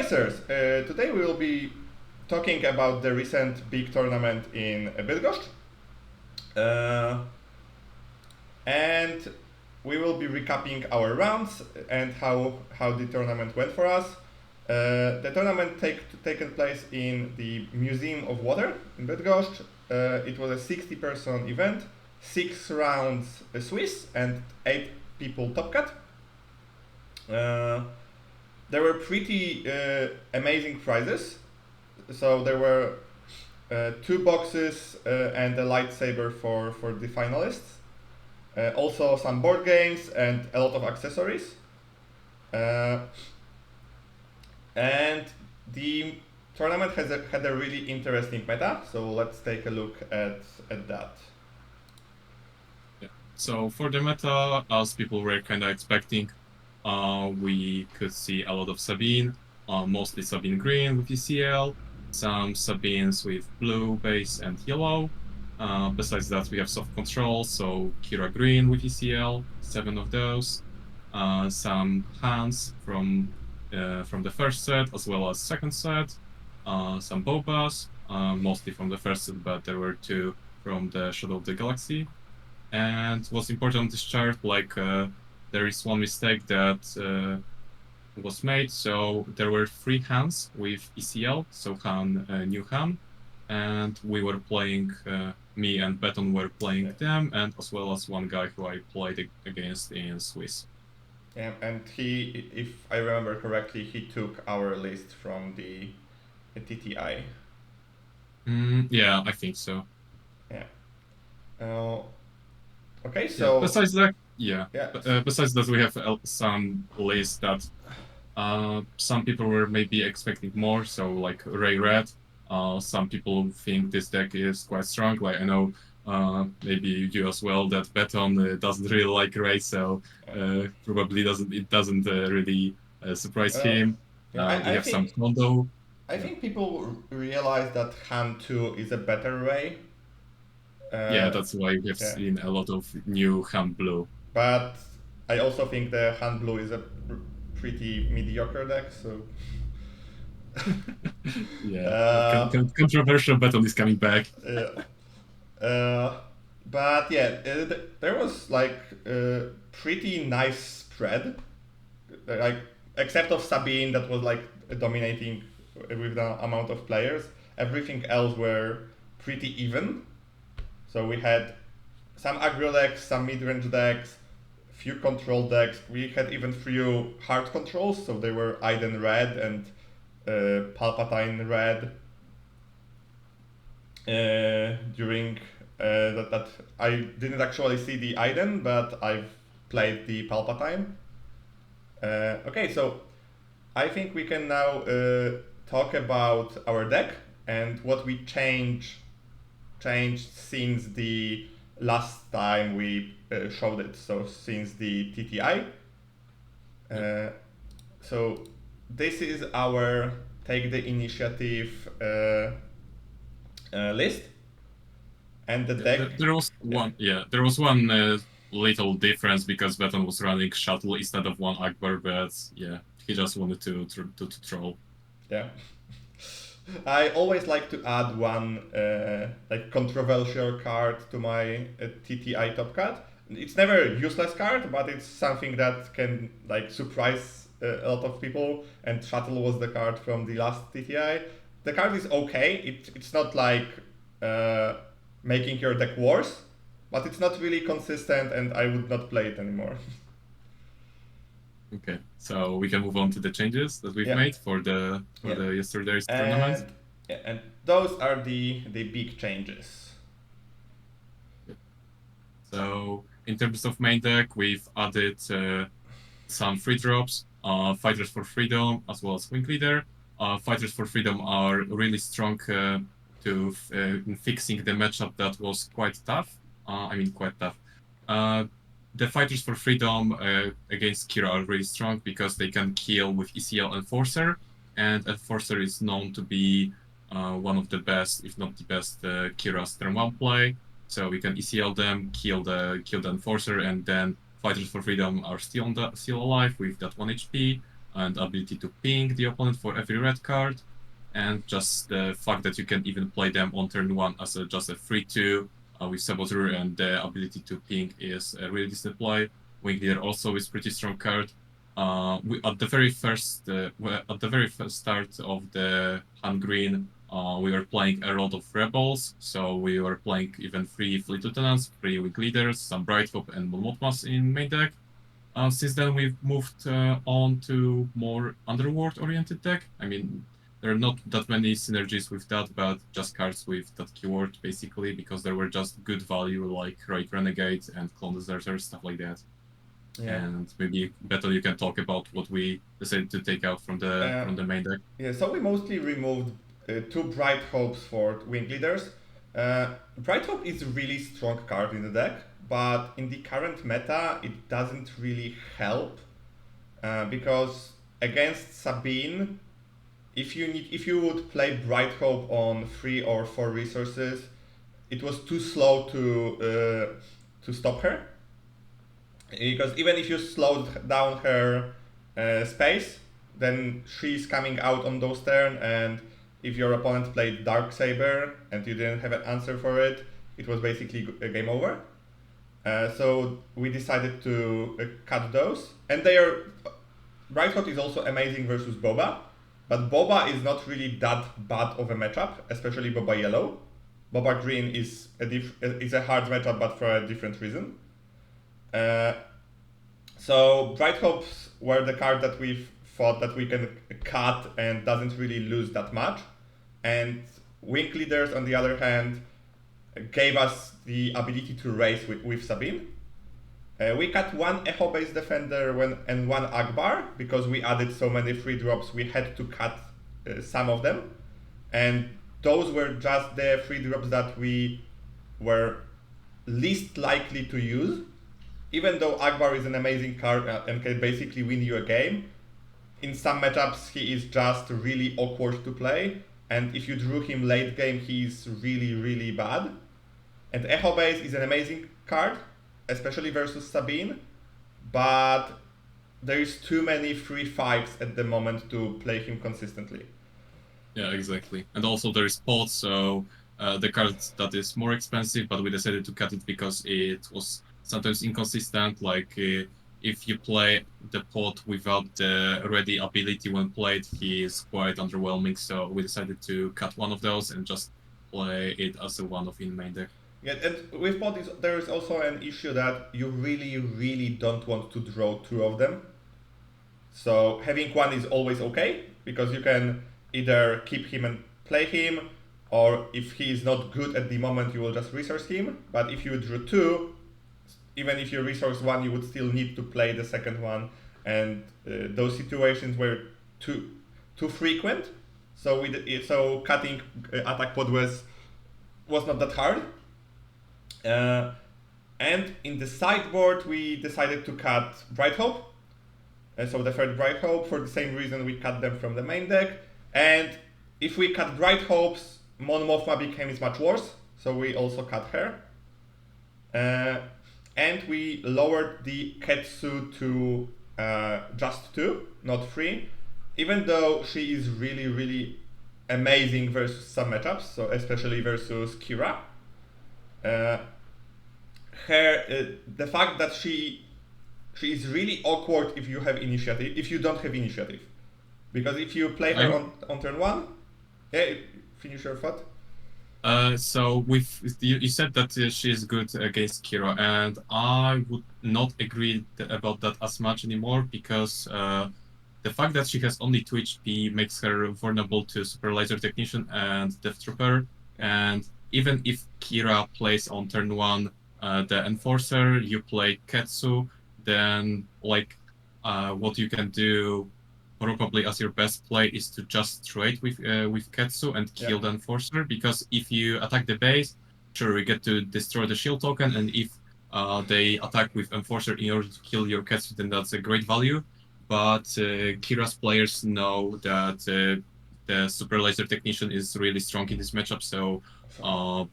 SWU-SwoopRacers! Today we will be talking about the recent big tournament in Bydgoszcz. And we will be recapping our rounds and how the tournament went for us. The tournament taken place in the Museum of Water in Bydgoszcz. It was a 60-person event, 6 rounds Swiss and 8 people Top Cut. There were pretty amazing prizes. So there were 2 boxes and a lightsaber for the finalists. Also some board games and a lot of accessories. And the tournament had a really interesting meta, so let's take a look at that. Yeah. So for the meta, as people were kind of expecting, we could see a lot of Sabine, mostly Sabine green with ECL, some Sabines with blue base and yellow. Besides that, we have soft control, so Kira green with ECL, 7 of those. Some hands from the first set as well as second set. Some Bobas, mostly from the first set, but there were 2 from the Shadow of the Galaxy. And what's important on this chart, there is one mistake that was made. So there were 3 hands with ECL, so Han, new Han, and we were playing, me and Beton were playing them, and as well as one guy who I played against in Swiss. Yeah, and he, if I remember correctly, he took our list from the TTI. Yeah, I think so. Yeah. Okay, so... Yeah, besides that, yeah. Besides that, we have some lists that some people were maybe expecting more, so like Ray Red. Some people think this deck is quite strong. Like I know maybe you as well, that Beton doesn't really like Ray, so probably doesn't really surprise him. Yeah, We have some Kondo. I think people realize that Han 2 is a better Ray. Yeah, that's why we have seen a lot of new Han Blue. But I also think the Han Blue is a pretty mediocre deck, so... Yeah, controversial Beton is coming back. But yeah, there was like a pretty nice spread, like except of Sabine that was like dominating with the amount of players. Everything else were pretty even. So we had some aggro decks, some mid-range decks, few control decks. We had even few hard controls, so they were Iden red and Palpatine red. During that I didn't actually see the Iden, but I've played the Palpatine. Okay, so I think we can now talk about our deck and what we changed since the last time we showed it, so since the TTI. So this is our Take the Initiative list, and the deck. There was one, there was one little difference because Beton was running Shuttle instead of one Akbar, but yeah, he just wanted to troll. Yeah. I always like to add one like controversial card to my TTI Top Cut. It's never a useless card, but it's something that can like surprise a lot of people. And Shuttle was the card from the last TTI. The card is okay. It's not like making your deck worse, but it's not really consistent, and I would not play it anymore. Okay, so we can move on to the changes that we've made for the yesterday's tournament. And those are the big changes. So in terms of main deck, we've added some free drops, Fighters for Freedom as well as Wing Leader. Fighters for Freedom are really strong in fixing the matchup that was quite tough. Quite tough. The Fighters for Freedom against Kira are really strong because they can kill with ECL Enforcer, and Enforcer is known to be one of the best, if not the best, Kira's turn 1 play. So we can ECL them, kill the Enforcer, and then Fighters for Freedom are still alive with that 1 HP. and ability to ping the opponent for every red card, and just the fact that you can even play them on turn 1 as just a free 2 with Saboteur, and the ability to ping is a really decent play. Wing Leader also is pretty strong card. At the very first start of the Han Green, we were playing a lot of Rebels, so we were playing even 3 Fleet Lieutenants, 3 Wing Leaders, some Bright Hope and Molmotmas in main deck. Since then, we've moved on to more Underworld-oriented deck. I mean, there are not that many synergies with that, but just cards with that keyword, basically, because there were just good value, like Right Renegade and Clone Deserter, stuff like that. Yeah. And maybe better you can talk about what we decided to take out from the main deck. Yeah, so we mostly removed 2 Bright Hopes for Wing Leaders. Bright Hope is a really strong card in the deck, but in the current meta it doesn't really help because against Sabine, if you would play Bright Hope on 3 or 4 resources, it was too slow to stop her. Because even if you slowed down her space, then she's coming out on those turn, and if your opponent played Darksaber and you didn't have an answer for it, it was basically a game over. So we decided to cut those, and Brighthot is also amazing versus Boba, but Boba is not really that bad of a matchup, especially Boba Yellow. Boba Green is a hard matchup, but for a different reason. So Bright Hopes were the card that we thought that we can cut and doesn't really lose that much. And Wing Leaders, on the other hand, gave us the ability to race with Sabine. We cut 1 Echo-based defender and 1 Akbar, because we added so many free drops, we had to cut some of them. And those were just the free drops that we were least likely to use. Even though Akbar is an amazing card and can basically win you a game, in some matchups he is just really awkward to play, and if you drew him late game, he's really, really bad. And Echo Base is an amazing card, especially versus Sabine, but there is too many free fights at the moment to play him consistently. Yeah, exactly. And also there is Pot, so the card that is more expensive, but we decided to cut it because it was sometimes inconsistent. Like if you play the Pot without the ready ability when played, he is quite underwhelming. So we decided to cut one of those and just play it as a one-off in main deck. Yeah, and with Pot there is also an issue that you really, really don't want to draw 2 of them. So having 1 is always okay, because you can either keep him and play him, or if he is not good at the moment, you will just resource him. But if you drew 2, even if you resource 1, you would still need to play the second one, and those situations were too frequent. So cutting attack pod was not that hard. And in the sideboard, we decided to cut Bright Hope. So the third Bright Hope, for the same reason we cut them from the main deck. And if we cut Bright Hopes, Mon Mothma becomes much worse, so we also cut her. And we lowered the Ketsu to just 2, not 3, even though she is really, really amazing versus some matchups, so especially versus Kira. The fact that she is really awkward if you don't have initiative. Because if you play her on turn 1, finish your thought. So you said that she is good against Kira, and I would not agree about that as much anymore, because the fact that she has only 2 HP makes her vulnerable to Super Laser Technician and Death Trooper, and even if Kira plays on turn 1 the Enforcer, you play Ketsu, then what you can do probably as your best play is to just trade with Ketsu and kill the Enforcer, because if you attack the base, sure, you get to destroy the shield token, and if they attack with Enforcer in order to kill your Ketsu, then that's a great value. But Kira's players know that the Super Laser Technician is really strong in this matchup, so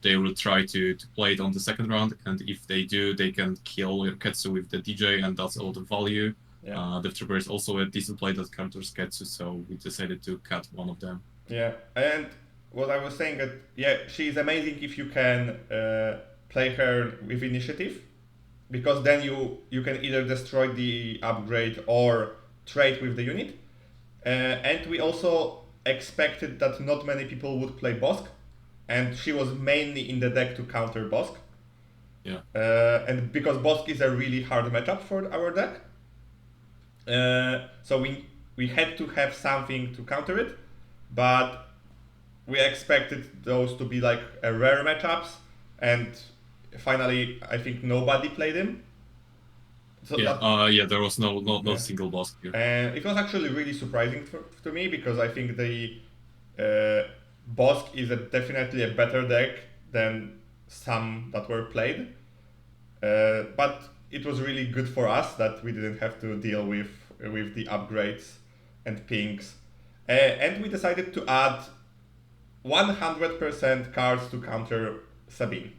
they will try to play it on the second round, and if they do, they can kill your Ketsu with the DJ, and that's a lot of value. Yeah. Death Trooper is also a decent play that counters Ketsu, so we decided to cut one of them. Yeah, and what I was saying that yeah, she's amazing if you can play her with initiative, because then you can either destroy the upgrade or trade with the unit. And we also expected that not many people would play Bosk, and she was mainly in the deck to counter Bosk. Yeah. And because Bosk is a really hard matchup for our deck, so we had to have something to counter it, but we expected those to be like a rare matchups, and finally I think nobody played him. So there was no single Bosk here. And it was actually really surprising to me, because I think the Bosk is definitely a better deck than some that were played. But it was really good for us that we didn't have to deal with the upgrades and pings. And we decided to add 100% cards to counter Sabine.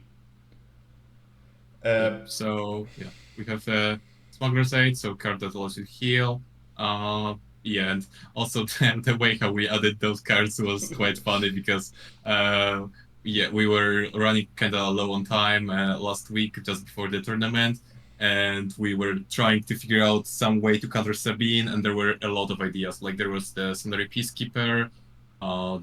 So yeah, we have Smuggler's Aid, so card that allows you to heal. Yeah, and also the way how we added those cards was quite funny, because yeah, we were running kind of low on time last week just before the tournament, and we were trying to figure out some way to counter Sabine, and there were a lot of ideas. Like there was the Sundari Peacekeeper,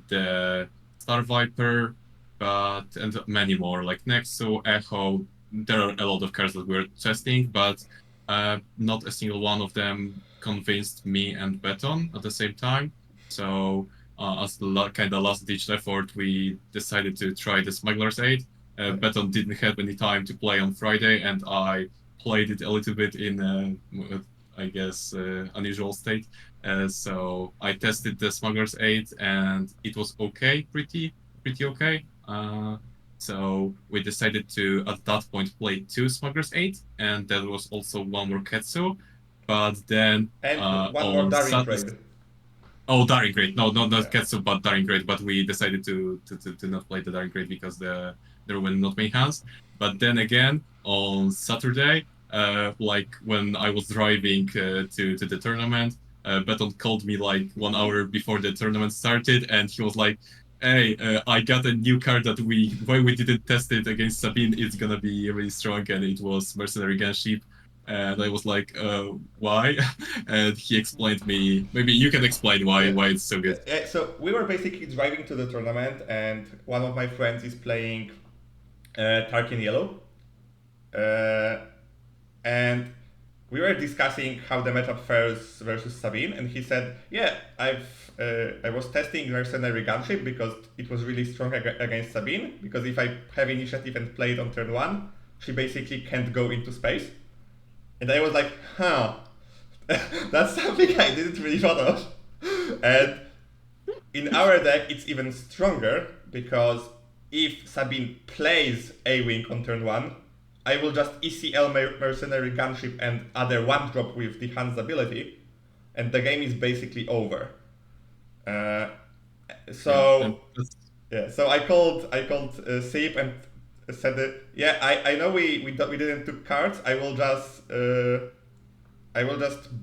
the Star Viper, and many more, like Nexo, Echo. There are a lot of cards that we're testing, but not a single one of them convinced me and Beton at the same time. So as the kind of last-ditch effort, we decided to try the Smuggler's Aid. Beton didn't have any time to play on Friday, and I played it a little bit in, I guess, unusual state. So I tested the Smuggler's Aid, and it was okay, pretty okay. So we decided to, at that point, play 2 Smuggler's Aid, and there was also one more Ketsu. But then... And one more Daring Grade. Oh, Daring Grade. No, not Ketsu, but Daring Grade. But we decided to not play the Daring Grade because there were not many hands. But then again, on Saturday, like when I was driving to the tournament, Beton called me like 1 hour before the tournament started, and he was like, hey, I got a new card that when we didn't test it against Sabine, it's gonna be really strong, and it was Mercenary Gunship. And I was like, why? And he explained me, maybe you can explain why it's so good. So we were basically driving to the tournament, and one of my friends is playing Tarkin Yellow. And we were discussing how the matchup fares versus Sabine, and he said, yeah, I was testing Mercenary Gunship because it was really strong against Sabine, because if I have initiative and play it on turn 1, she basically can't go into space. And I was like, huh, that's something I didn't really thought of. And in our deck, it's even stronger, because if Sabine plays A-Wing on turn 1, I will just ECL Mercenary Gunship and add a 1-drop with the Hans ability, and the game is basically over. So I called Sip and said that, yeah, I know we didn't took cards. I will just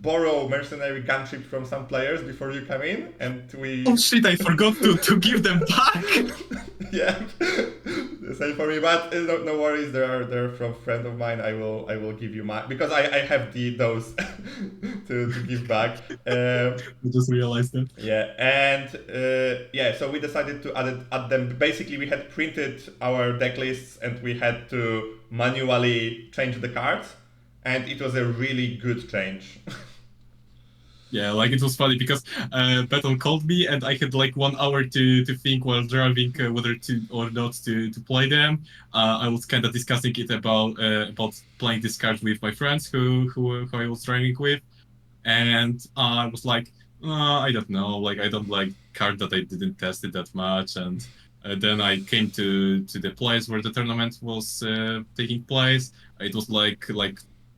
borrow Mercenary Gunship from some players before you come in, and we... Oh shit, I forgot to give them back! Yeah, same for me, but no worries, they're from friend of mine. I will give you my... Because I have those to give back. I just realized that. Yeah, and so we decided to add them. Basically, we had printed our deck lists, and we had to manually change the cards. And it was a really good change. Yeah, like it was funny because Beton called me, and I had like 1 hour to think while driving whether to or not to play them. I was kind of discussing it about playing this card with my friends who I was driving with, and I was like, I don't know, like I don't like card that I didn't test it that much, and then I came to the place where the tournament was taking place. It was like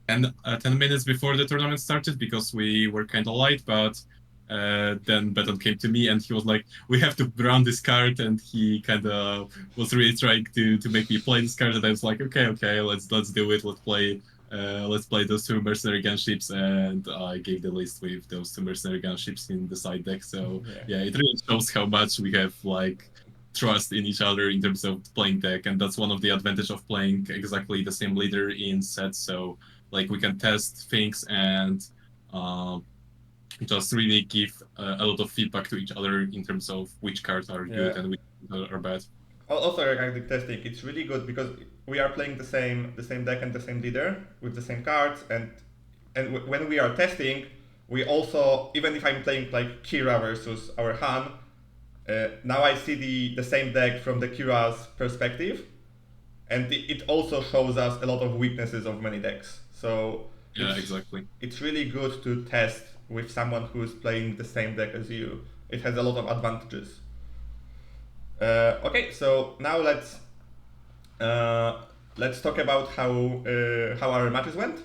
10 minutes before the tournament started because we were kind of light, but then Beton came to me and he was like, we have to run this card, and he kind of was really trying to make me play this card, and I was like, okay, let's do it, let's play let's play those 2 mercenary gunships, and I gave the list with those 2 mercenary gunships in the side deck. So yeah, it really shows how much we have like trust in each other in terms of playing deck, and that's one of the advantage of playing exactly the same leader in sets. So like we can test things and just really give a lot of feedback to each other in terms of which cards are good and which are bad. Also regarding testing, it's really good because we are playing the same deck and the same leader with the same cards, and when we are testing, we also, even if I'm playing like Kira versus our Han, now I see the same deck from the Kira's perspective, and it also shows us a lot of weaknesses of many decks. So yeah, exactly. It's really good to test with someone who is playing the same deck as you. It has a lot of advantages. Okay, so now let's talk about how our matches went.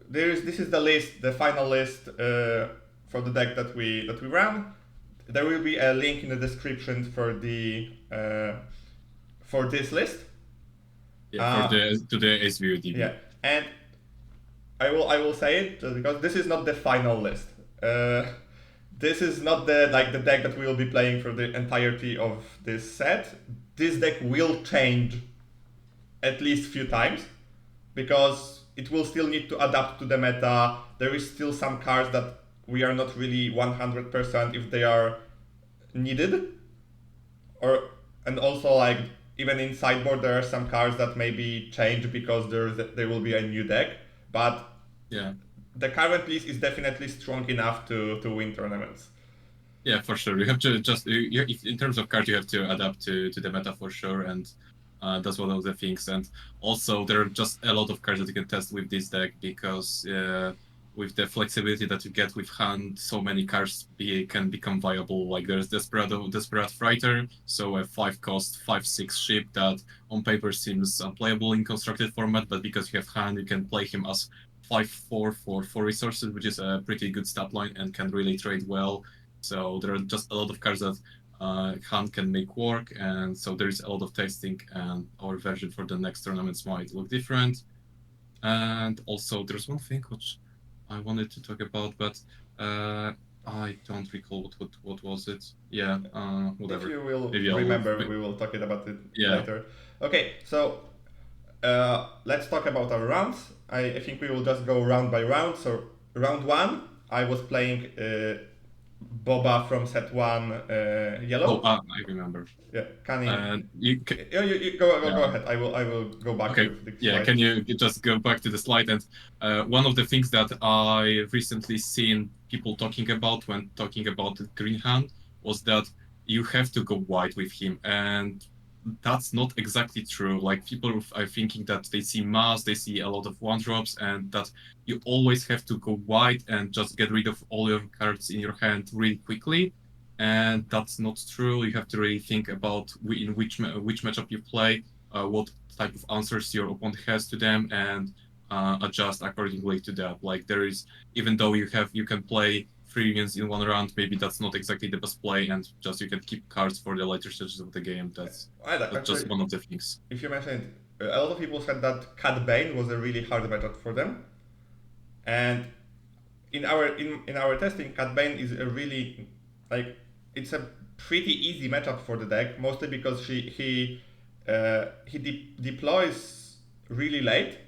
This is the list, the final list for the deck that we ran. There will be a link in the description for the for this list. Yeah, to the SWU-DB. Yeah, and I will say it because this is not the final list. This is not the deck that we will be playing for the entirety of this set. This deck will change at least a few times because it will still need to adapt to the meta. There is still some cards that we are not really 100% if they are needed, and also like even in sideboard there are some cards that maybe change because there will be a new deck. But yeah, the current list is definitely strong enough to win tournaments. Yeah, for sure. You have to just in terms of cards, you have to adapt to the meta for sure, and that's one of the things. And also, there are just a lot of cards that you can test with this deck because with the flexibility that you get with hand, so many cards can become viable. Like there's Desperate Fighter, so a 5-cost 5/6 ship that on paper seems unplayable in constructed format, but because you have hand, you can play him as 5/4 for 4 resources, which is a pretty good stat line and can really trade well. So there are just a lot of cards that hand can make work, and so there is a lot of testing, and our version for the next tournaments might look different. And also there's one thing which I wanted to talk about, but I don't recall what was it. Yeah, whatever. If you will remember, we will talk about it later. Okay, so let's talk about our rounds. I think we will just go round by round. So round 1, I was playing Boba from set 1 yellow. Oh, I remember. Yeah, can you go ahead. I will go back to the slide. Can you just go back to the slide? And one of the things that I recently seen people talking about when talking about Green Hand was that you have to go wide with him, and that's not exactly true. Like people are thinking that they see mass, they see a lot of 1-drops, and that you always have to go wide and just get rid of all your cards in your hand really quickly. And that's not true. You have to really think about in which matchup you play, what type of answers your opponent has to them, and adjust accordingly to that. Like there is, even though you can play 3 unions in 1 round, maybe that's not exactly the best play, and just you can keep cards for the later stages of the game. That's just one of the things. If you mentioned, a lot of people said that Cat Bane was a really hard method for them, and in our testing, Cat Bane is a really it's a pretty easy matchup for the deck, mostly because he deploys really late,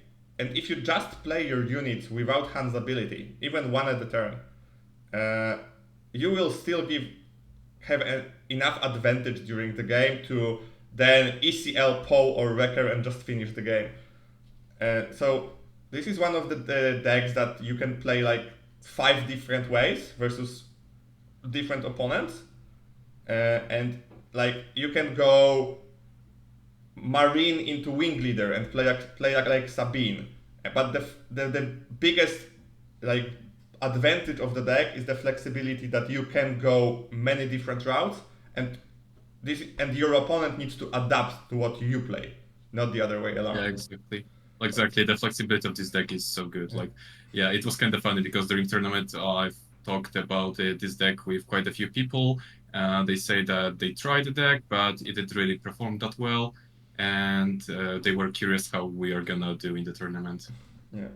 and if you just play your units without hand's ability, even one at a turn, you will still have enough advantage during the game to then ECL, Poe, or Wrecker and just finish the game. So this is one of the decks that you can play like 5 different ways versus different opponents, and like you can go Marine into Wing Leader and play like Sabine, but the biggest advantage of the deck is the flexibility that you can go many different routes, and your opponent needs to adapt to what you play, not the other way around. Yeah, exactly. The flexibility of this deck is so good. It was kind of funny because during tournament I've talked about this deck with quite a few people. They say that they tried the deck, but it didn't really perform that well. and they were curious how we are gonna do in the tournament. Yeah.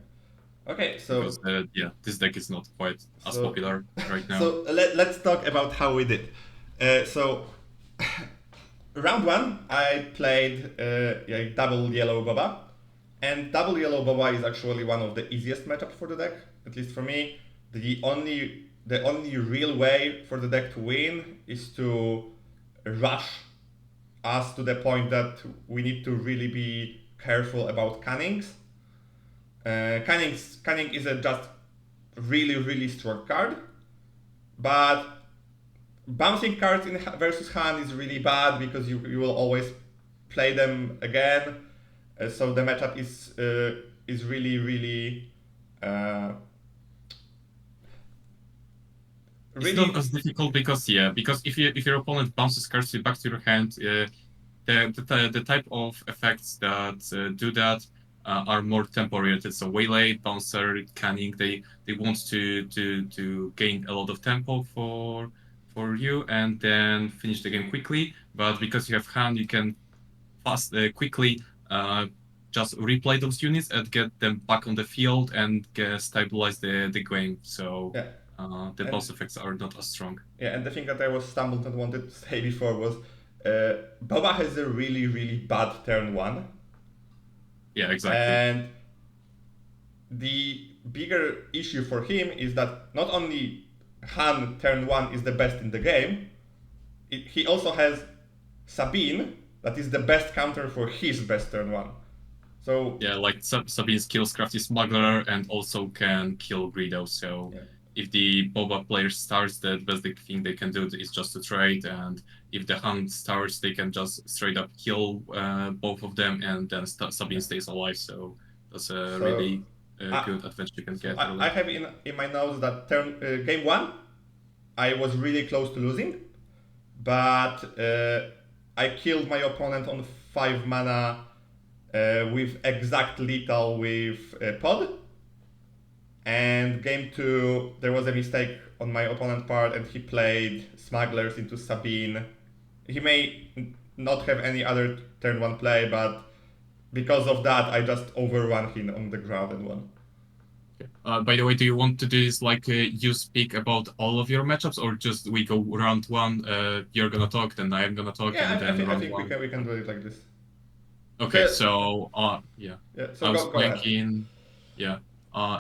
Okay, so Because yeah, this deck is not quite as popular right now. so let's talk about how we did. So round one, I played double yellow Boba, and double yellow Boba is actually one of the easiest matchups for the deck, at least for me. The only real way for the deck to win is to rush us to the point that we need to really be careful about cannings. Canning is a just really strong card, but bouncing cards in versus hand is really bad because you will always play them again. So the matchup is really It's not as difficult because if your opponent bounces cards back to your hand, the type of effects that do that are more tempo oriented. So waylay, bouncer, canning, they want to gain a lot of tempo for you and then finish the game quickly. But because you have hand, you can quickly just replay those units and get them back on the field and stabilize the game. So Yeah. the boss effects are not as strong. Yeah, and the thing that I was stumbled and wanted to say before was Boba has a really bad turn one. Yeah, exactly. And the bigger issue for him is that not only Han turn one is the best in the game, he also has Sabine that is the best counter for his best turn one. So yeah, like Sabine kills Crafty Smuggler and also can kill Greedo. So yeah. If the Boba player starts, the best thing they can do is just to trade, and if the Hunt starts, they can just straight up kill both of them, and then Sabine stays alive. So that's a really good advantage you can get. I have in my notes that game one, I was really close to losing, but I killed my opponent on 5 mana with exact lethal with pod. And game 2, there was a mistake on my opponent's part, and he played Smugglers into Sabine. He may not have any other turn 1 play, but because of that, I just overrun him on the ground and won. By the way, do you want to do this like you speak about all of your matchups, or just we go round one? You're gonna talk, then I'm gonna talk, yeah, and then I think we can do it like this. Okay, so yeah, so I was go playing ahead.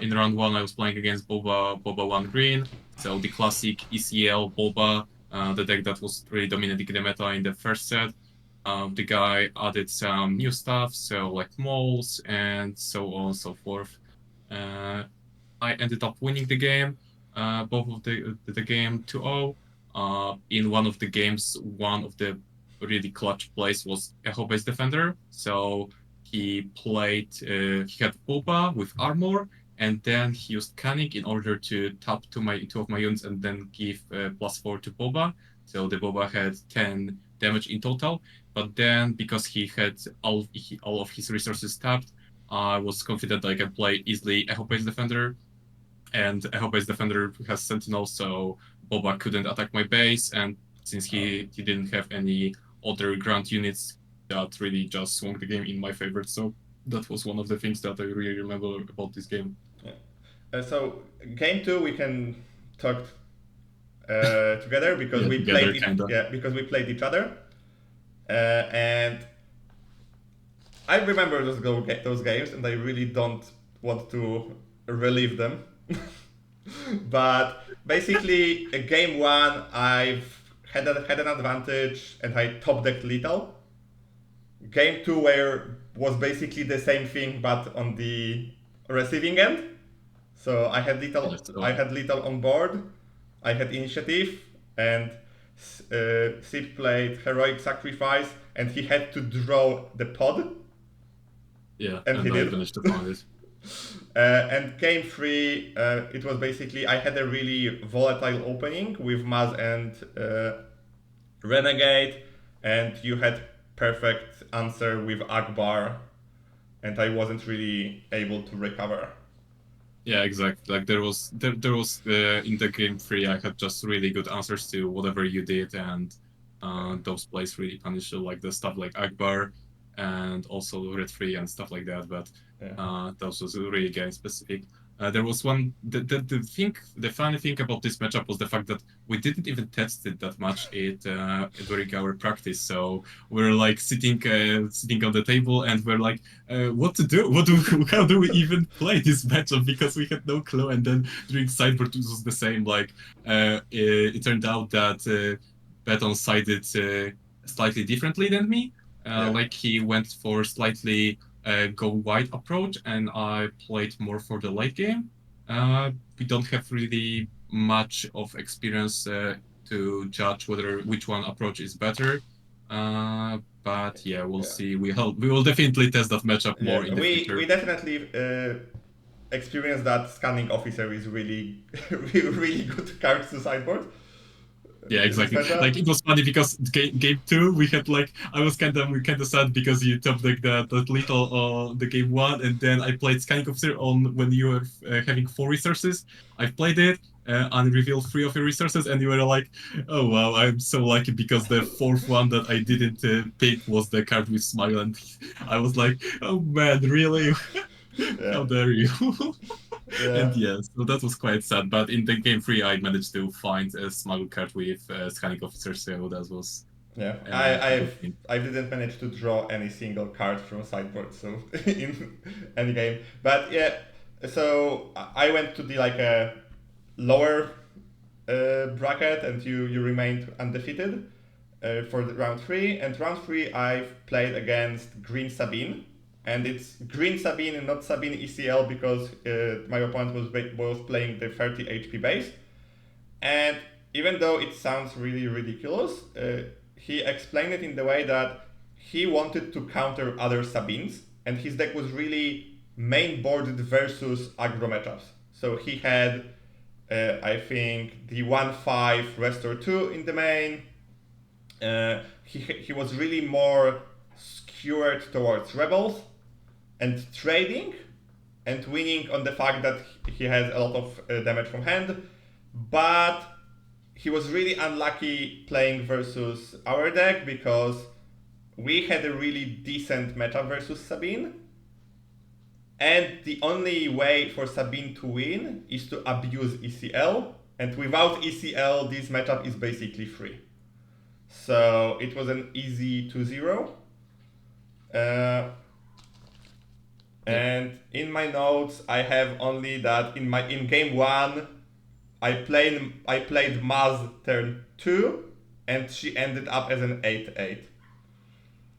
In round one I was playing against Boba 1 green, so the classic ECL Boba, the deck that was really dominating the meta in the first set. The guy added some new stuff, so like moles and so on and so forth. I ended up winning the game, both of the game 2-0. In one of the games, one of the really clutch plays was Echo-based defender. So he had Boba with armor, and then he used Canning in order to tap two of my units and then give +4 to Boba. So the Boba had 10 damage in total. But then, because he had all of his resources tapped, I was confident that I can play easily Echo-based defender. And Echo-based defender has Sentinel, so Boba couldn't attack my base, and since he didn't have any other ground units, that really just swung the game in my favor. So that was one of the things that I really remember about this game. Yeah. So game 2 we can talk together because Yeah, we together, played because we played each other, and I remember those games, and I really don't want to relive them. But basically, game 1, I've had an advantage, and I top decked lethal. Game 2 was basically the same thing, but on the receiving end. So I had lethal on board. I had initiative, and Sid played heroic sacrifice, and he had to draw the pod. Yeah, and he did. Managed to find it. And game 3, it was basically I had a really volatile opening with Maz and Renegade, and you had perfect answer with Akbar, and I wasn't really able to recover. Yeah, exactly. Like there was in the game 3, I had just really good answers to whatever you did, and those plays really punished you, like the stuff like Akbar. and also red 3 and stuff like that. But Yeah. that was really game specific. There was one. The funny thing about this matchup was the fact that we didn't even test it that much during our practice. So we're like sitting on the table and we're like, what to do? How do we even play this matchup? Because we had no clue. And then during sideboard it was the same. Like it turned out that Beton sided slightly differently than me. Yeah. Like he went for slightly go wide approach, and I played more for the late game. We don't have really much of experience to judge which one approach is better. But yeah, we'll Yeah. see. We will definitely test that matchup more Yeah, in the future. we definitely experienced that scanning officer is really really good card to sideboard. Yeah, This exactly. matchup. Like it was funny because game two we had like I was kind of sad because you topped like that little the game one, and then I played Scanning Officer on when you were having 4 resources. I played it and revealed 3 of your resources, and you were like, "Oh wow, I'm so lucky because the fourth one that I didn't pick was the card with smile," and I was like, "Oh man, really? Yeah. How dare you?" Yeah. And yeah, so that was quite sad. But in the game 3, I managed to find a smuggle card with scanning officer, so that was Yeah, a good thing. I didn't manage to draw any single card from sideboard, so in any game. But yeah, so I went to the like a lower bracket, and you remained undefeated for the round 3. And round 3, I've played against Green Sabine, and it's Green Sabine and not Sabine ECL because my opponent was playing the 30 HP base. And even though it sounds really ridiculous, he explained it in the way that he wanted to counter other Sabines, and his deck was really main boarded versus aggro matchups. So he had, I think, the 1-5 Restore 2 in the main. He was really more skewed towards Rebels and trading and winning on the fact that he has a lot of damage from hand, but he was really unlucky playing versus our deck because we had a really decent matchup versus Sabine, and the only way for Sabine to win is to abuse ECL, and without ECL this matchup is basically free. So it was an easy 2-0. And in my notes, I have only that in game 1, I played Maz turn 2, and she ended up as an 8-8.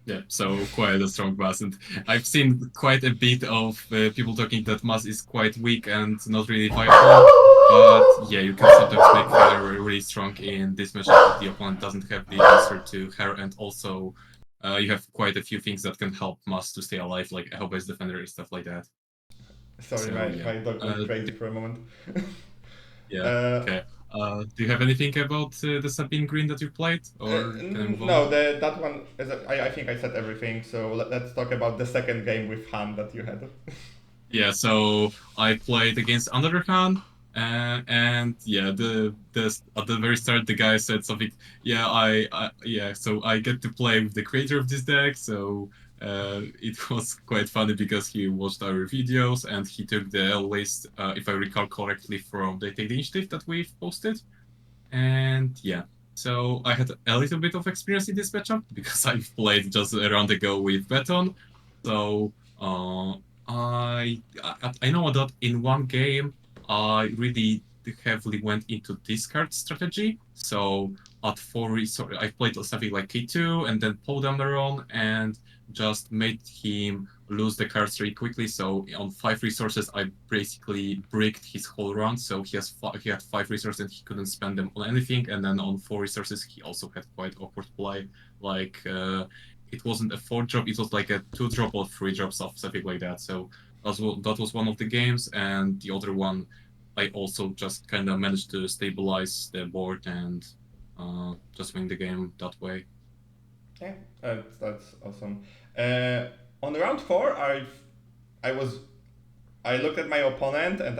Yeah, so quite a strong Mass, and I've seen quite a bit of people talking that Mass is quite weak and not really viable. But yeah, you can sometimes make her really strong in this matchup if the opponent doesn't have the answer to her, and also you have quite a few things that can help Mass to stay alive, like a hell-based defender and stuff like that. Sorry, So yeah. my dog went crazy for a moment. Yeah. Okay. Do you have anything about the Sabine Green that you played, or can I move on? No, that one is I think I said everything. So let's talk about the second game with Han that you had. Yeah. So I played against Underhan, and yeah, the at the very start the guy said something. Yeah, yeah. So I get to play with the creator of this deck. So it was quite funny because he watched our videos and he took the list, if I recall correctly, from the Take the Initiative that we've posted. And yeah, so I had a little bit of experience in this matchup because I've played just a round ago with Beton. So I know that in one game I really heavily went into discard strategy. So at 4 I played something like K2 and then Paul Dameron and just made him lose the cards really quickly. So on 5 resources, I basically bricked his whole run. So he had 5 resources and he couldn't spend them on anything. And then on 4 resources, he also had quite awkward play. Like it wasn't a 4 drop; it was like a 2 drop or 3 drops of something like that. So that was one of the games, and the other one, I also just kind of managed to stabilize the board and just win the game that way. Yeah, that's awesome. On round 4, I was I looked at my opponent, and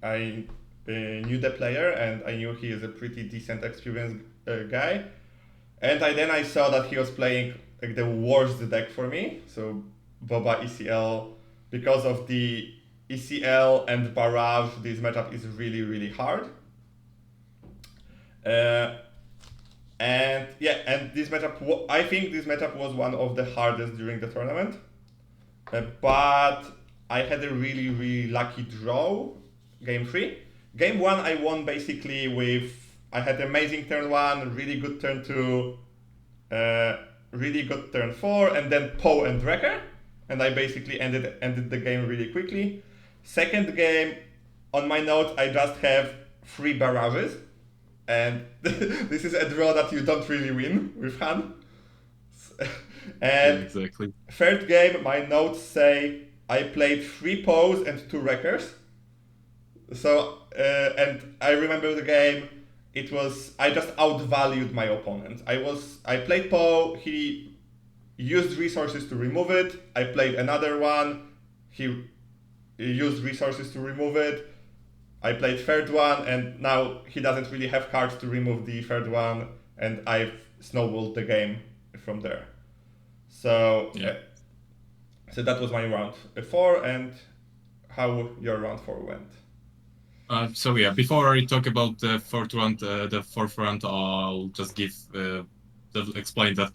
I knew the player, and I knew he is a pretty decent experienced guy. And then I saw that he was playing like the worst deck for me. So Boba ECL, because of the ECL and Barrage, this matchup is really, really hard. And yeah, and this matchup, I think this matchup was one of the hardest during the tournament. But I had a really, really lucky draw, game 3. Game 1 I won basically with, I had amazing turn 1, really good turn 2, really good turn 4, and then Poe and Wrecker. And I basically ended the game really quickly. Second game, on my notes, I just have 3 barrages. And this is a draw that you don't really win with Han. And exactly. Third game, my notes say I played 3 Poes and 2 Wreckers. So, and I remember the game, it was, I just outvalued my opponent. I played Poe, he used resources to remove it. I played another one, he used resources to remove it. I played third one, and now he doesn't really have cards to remove the third one, and I've snowballed the game from there. So, Yeah. So that was my round 4, and how your round 4 went. So yeah, before I talk about the fourth round, I'll just explain that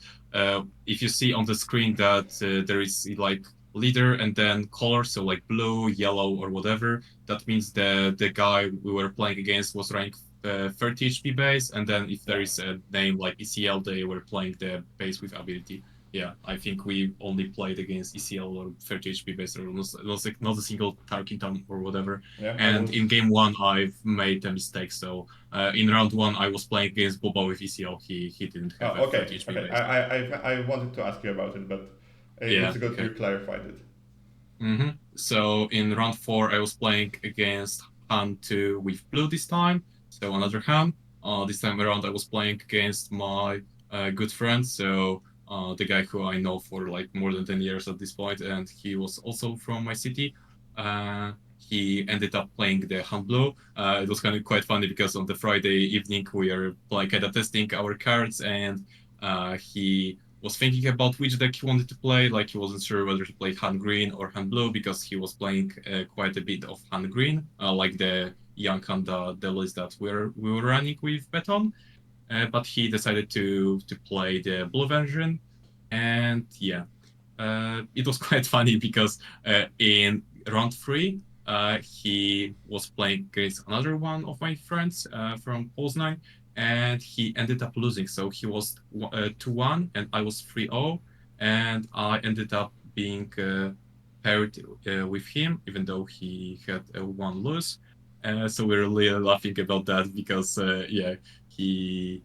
if you see on the screen that there is like leader and then color, so like blue, yellow, or whatever, that means the guy we were playing against was rank 30 HP base, and then if there is a name like ECL, they were playing the base with ability. Yeah, I think we only played against ECL or 30 HP base, or not a single Tarkington or whatever. Yeah, and in game 1, I've made a mistake. So in round 1, I was playing against Boba with ECL. He didn't have a 30 HP base. I wanted to ask you about it, but it's good you clarified it. Mm-hmm. So in round 4, I was playing against Han 2 with blue this time. So another Han. This time around, I was playing against my good friend. So the guy who I know for like more than 10 years at this point, and he was also from my city. He ended up playing the Han Blue. It was kind of quite funny because on the Friday evening we are like kind of testing our cards, and he was thinking about which deck he wanted to play. Like he wasn't sure whether to play Han Green or Han Blue because he was playing quite a bit of Han Green, like the young Han, the list that we were running with Beton. But he decided to play the blue version, and yeah, it was quite funny because in round 3 he was playing against another one of my friends from Poznan, and he ended up losing. So he was 2-1 and I was 3-0, and I ended up being paired with him even though he had one lose. So we're really laughing about that because yeah, he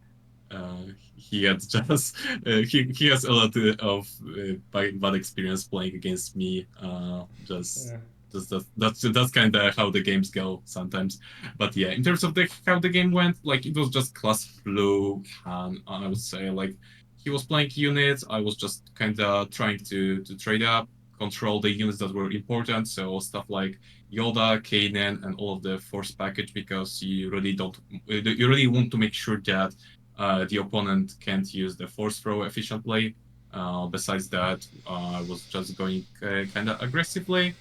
had just he has a lot of bad experience playing against me. That's kind of how the games go sometimes. But yeah, in terms of how the game went, like it was just classic blue. I would say like he was playing units. I was just kind of trying to trade up, control the units that were important. So stuff like Yoda, Kanan, and all of the force package, because you really want to make sure that the opponent can't use the force throw efficiently. Besides that, I was just going kind of aggressively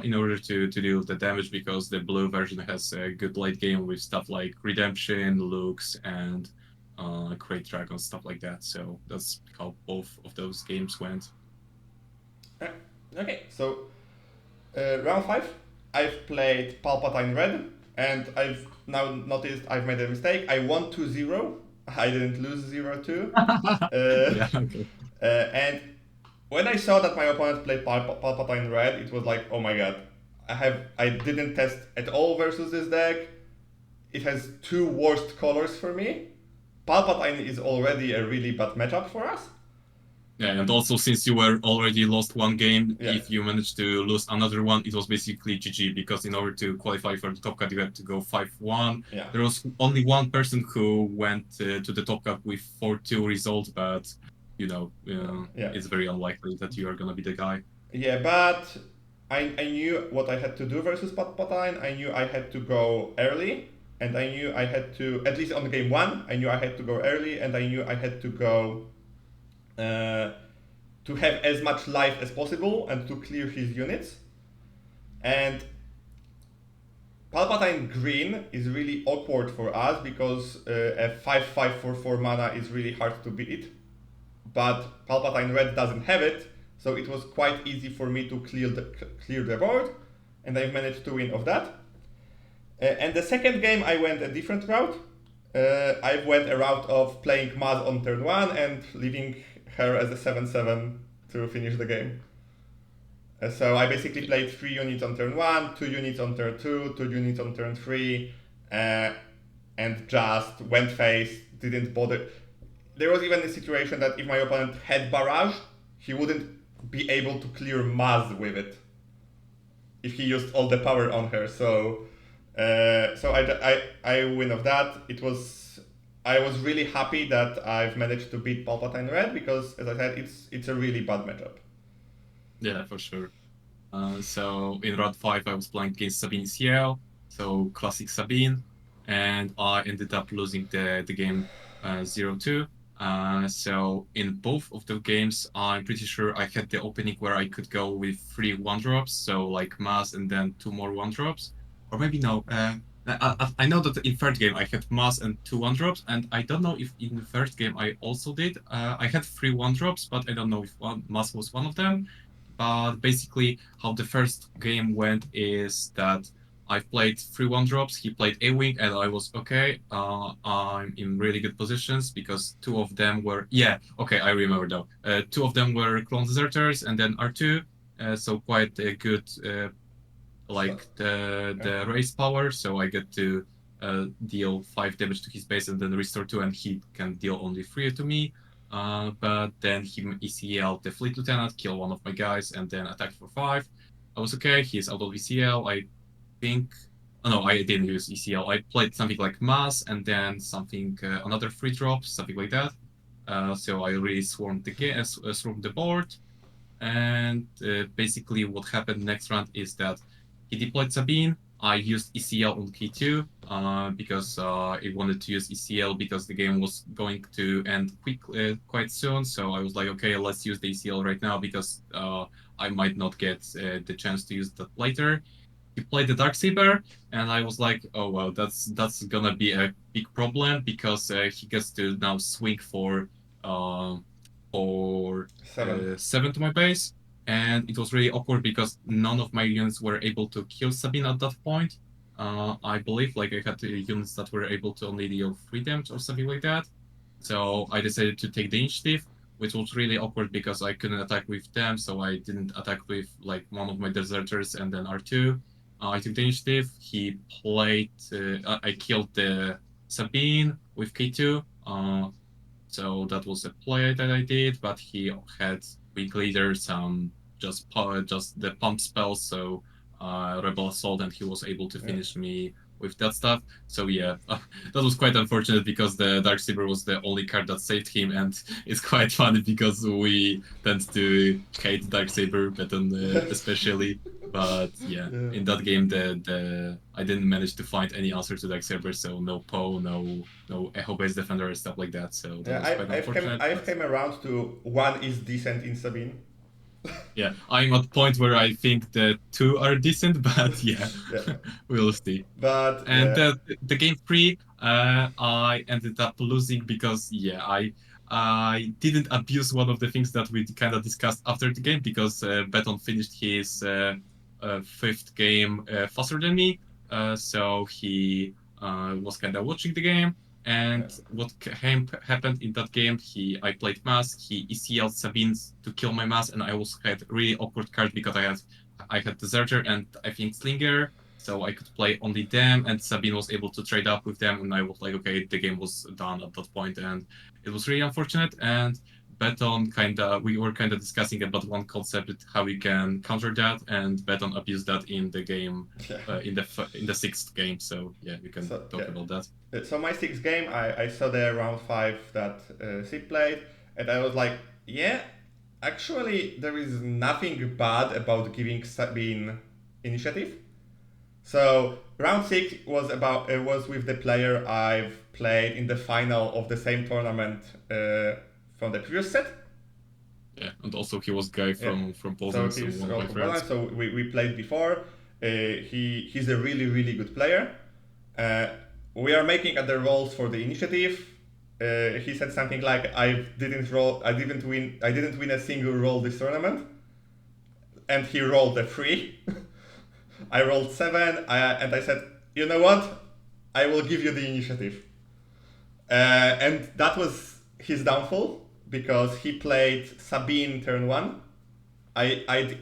in order to deal with the damage, because the blue version has a good late game with stuff like Redemption, Lux, and Great Dragon, stuff like that. So that's how both of those games went. Okay, so round 5, I've played Palpatine Red, and I've now noticed I've made a mistake. I won 2-0. I didn't lose 0-2. Yeah, okay. And when I saw that my opponent played Palpatine Red, it was like, oh my god, I didn't test at all versus this deck. It has 2 worst colors for me. Palpatine is already a really bad matchup for us. Yeah, and also since you were already lost one game, Yeah. if you managed to lose another one, it was basically GG, because in order to qualify for the top cut, you had to go 5-1. Yeah. There was only one person who went to the top cut with 4-2 result, but it's very unlikely that you are gonna be the guy. Yeah, but I knew what I had to do versus Palpatine. I knew I had to go early, and I knew I had to, at least on game 1, I knew I had to go early, and I knew I had to go to have as much life as possible and to clear his units. And Palpatine green is really awkward for us because a 5/5 for 4 mana is really hard to beat. But Palpatine red doesn't have it, so it was quite easy for me to clear the board, and I've managed to win off that. And the second game I went a different route. I went a route of playing Maz on turn 1 and leaving her as a 7/7 to finish the game. So I basically played 3 units on turn 1, 2 units on turn 2, 2 units on turn 3, and just went face, didn't bother. There was even a situation that if my opponent had barrage, he wouldn't be able to clear Maz with it if he used all the power on her. So I win of that. I was really happy that I've managed to beat Palpatine red because, as I said, it's a really bad matchup. Yeah, for sure. So in round 5, I was playing against Sabine ECL, so classic Sabine, and I ended up losing the game 0-2. So in both of the games, I'm pretty sure I had the opening where I could go with 3 1-drops, so like Mass and then 2 more 1-drops. Or maybe no, I know that in third game I had Mass and 2 1-drops, and I don't know if in the first game I also did. I had 3 1-drops, but I don't know if Mass was one of them. But basically, how the first game went is that I played 3 1-drops, he played A-Wing, and I was okay. I'm in really good positions because 2 of them were... Yeah, okay, I remember now. 2 of them were Clone Deserters and then R2, so quite a good, the race power, so I get to deal 5 damage to his base and then restore 2, and he can deal only 3 to me. But then he ECL the Fleet Lieutenant, kill one of my guys, and then attack for 5. I was okay, he's out of ECL. I think... Oh, no, I didn't use ECL. I played something like Mass and then something, another 3-drop, something like that. So I really swarmed the board. And basically what happened next round is that he deployed Sabine. I used ECL on K2 because I wanted to use ECL because the game was going to end quite soon. So I was like, okay, let's use the ECL right now because I might not get the chance to use that later. He played the Darksaber, and I was like, oh well, that's gonna be a big problem because he gets to now swing for 7 to my base. And it was really awkward because none of my units were able to kill Sabine at that point. I believe like I had units that were able to only deal 3 damage or something like that. So I decided to take the initiative, which was really awkward because I couldn't attack with them, so I didn't attack with like one of my deserters and then R2. I took the initiative. He played. I killed the Sabine with K2. So that was a play that I did, but he had week later some just the pump spells, so Rebel Assault, and he was able to finish me with that stuff. So yeah, that was quite unfortunate because the Darksaber was the only card that saved him, and it's quite funny because we tend to hate Darksaber, Beton especially. But yeah, in that game, I didn't manage to find any answer to Darksaber, so no Poe, no Echo-based defender, stuff like that. So that was quite unfortunate. I've came around to 1 is decent in Sabine. Yeah, I'm at point where I think the 2 are decent, but yeah, we'll see. But and the game 3, I ended up losing because I didn't abuse one of the things that we kind of discussed after the game because Beton finished his 5th game faster than me, so he was kind of watching the game. And what happened in that game, I played Mass, he ECL'd Sabine to kill my Mass, and I also had a really awkward card because I had Deserter and I think Slinger, so I could play only them, and Sabine was able to trade up with them, and I was like, okay, the game was done at that point, and it was really unfortunate. And Beton we were kind of discussing about one concept, how we can counter that, and Beton abused that in the game, in the 6th game. So yeah, we can talk about that. So my 6th game, I saw the round 5 that Sip played, and I was like, yeah, actually there is nothing bad about giving Sabine initiative. So round 6 was with the player I've played in the final of the same tournament from the previous set. Yeah, and also he was guy from Poland, so he's one of my from friends. Poland. So we played before. He's a really good player. We are making other roles for the initiative. He said something like, I didn't win a single roll this tournament," and he rolled a 3. I rolled 7, and I said, "You know what? I will give you the initiative." And that was his downfall because he played Sabine turn 1. I'd